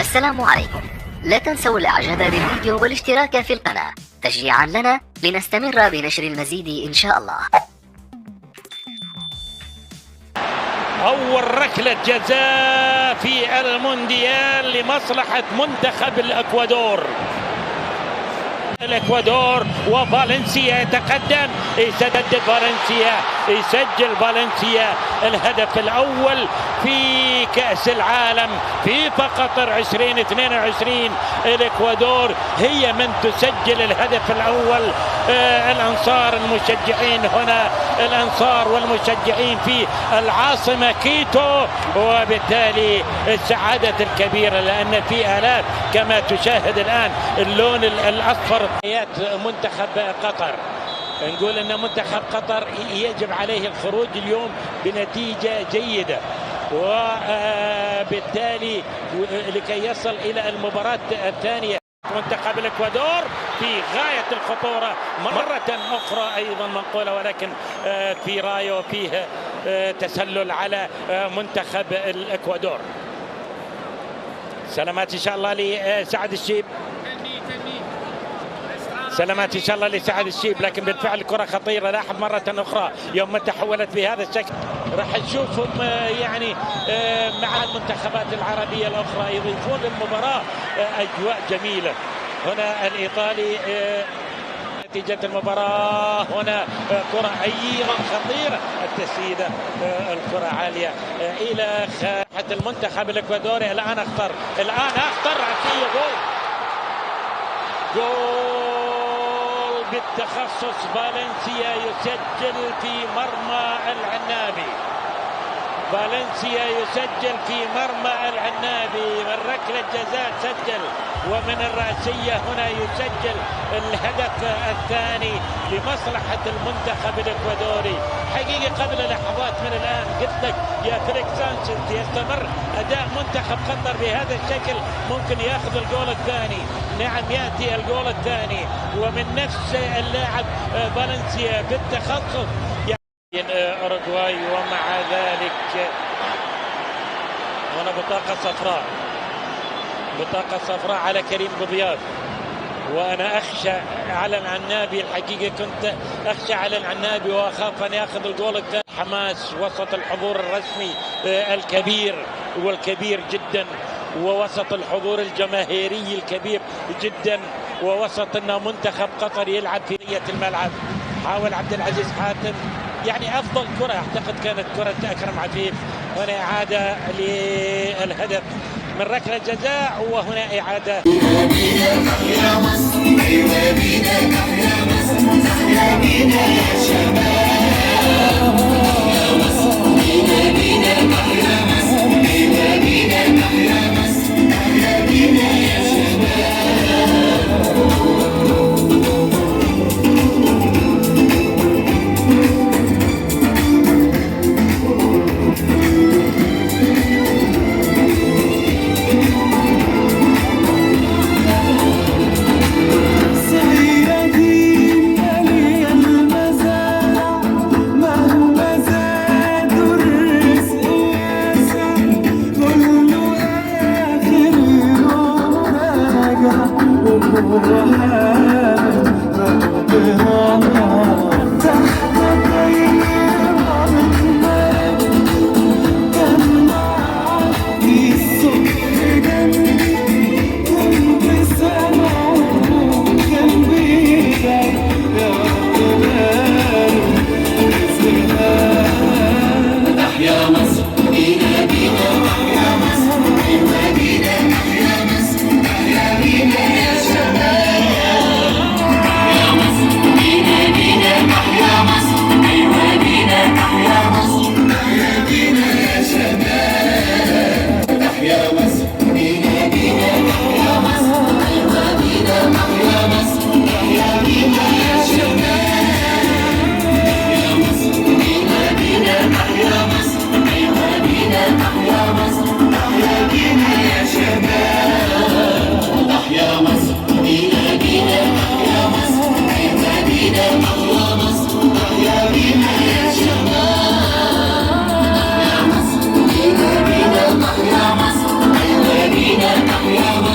السلام عليكم. لا تنسوا الاعجاب بالفيديو والاشتراك في القناة تشجيعا لنا لنستمر بنشر المزيد ان شاء الله. أول ركلة جزاء في المونديال لمصلحة منتخب الإكوادور. وفالنسيا يتقدم، يسجل فالنسيا الهدف الأول في كأس العالم في قطر 2022. الإكوادور هي من تسجل الهدف الأول. الأنصار المشجعين هنا، الأنصار والمشجعين في العاصمة كيتو، وبالتالي السعادة الكبيرة لأن في آلاف كما تشاهد الآن اللون الأصفر. منتخب قطر، نقول أن منتخب قطر يجب عليه الخروج اليوم بنتيجة جيدة، وبالتالي لكي يصل إلى المباراة الثانية. منتخب الإكوادور في غاية الخطورة مرة أخرى، أيضا منقولة، ولكن في رايو فيه تسلل على منتخب الإكوادور. سلامات إن شاء الله لسعد الشيب، سلامات إن شاء الله لسعد الشيب، لكن بالفعل كرة خطيرة. لاحظ مرة أخرى يوم ما تحولت بهذا الشكل راح نشوفهم يعني مع المنتخبات العربية الأخرى يضيفون للمباراة أجواء جميلة. هنا الإيطالي نتيجة المباراة، هنا كرة أيضا خطيرة، التسديدة الكرة عالية إلى خارج المنتخب الإكوادوري. الآن أخطر عكسية، جول بالتخصص. فالنسيا يسجل في مرمى العنابي، فالنسيا يسجل في مرمى العنابي من ركلة جزاء سجل، ومن الرأسية هنا يسجل الهدف الثاني لمصلحة المنتخب الإكوادوري. حقيقة قبل لحظات من الآن قلت لك يا فيليكس سانشيز يستمر أداء منتخب قطر بهذا الشكل ممكن يأخذ الجول الثاني. نعم، يأتي الجول الثاني ومن نفس اللاعب فالنسيا بالتخصص أوروغواي. ومع ذلك هنا بطاقة صفراء على كريم بضياف، وأنا أخشى على العنابي. الحقيقة كنت أخشى على العنابي وأخاف أن يأخذ الجول الثاني. حماس وسط الحضور الرسمي والكبير جدا، ووسط الحضور الجماهيري الكبير جدا، ووسط أن منتخب قطر يلعب في نية الملعب. حاول عبد العزيز حاتم، يعني أفضل كرة أعتقد كانت كرة أكرم عفيف. هنا إعادة للهدف من ركلة جزاء، وهنا إعادة. يا